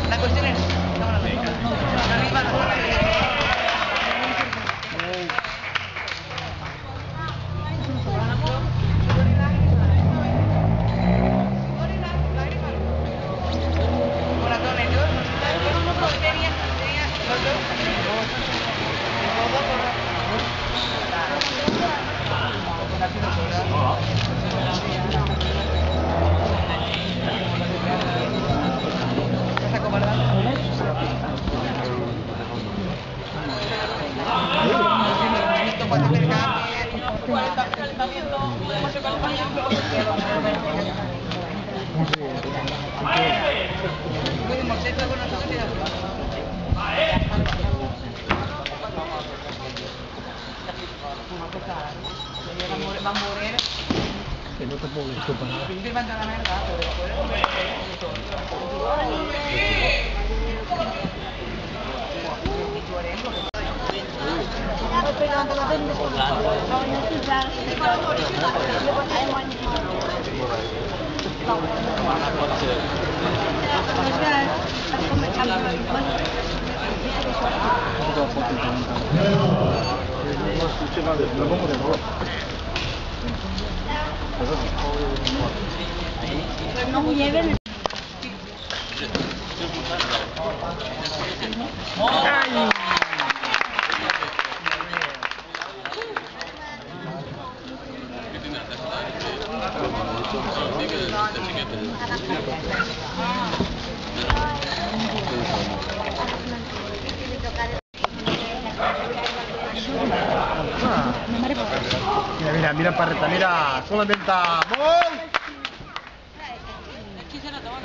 La cuestión es... Va a morir. Que no te puedo disculpar. No me lleven. Mira, mira, mira Parreta, mira, solo inventa. ¡Gol! Aquí se la toma.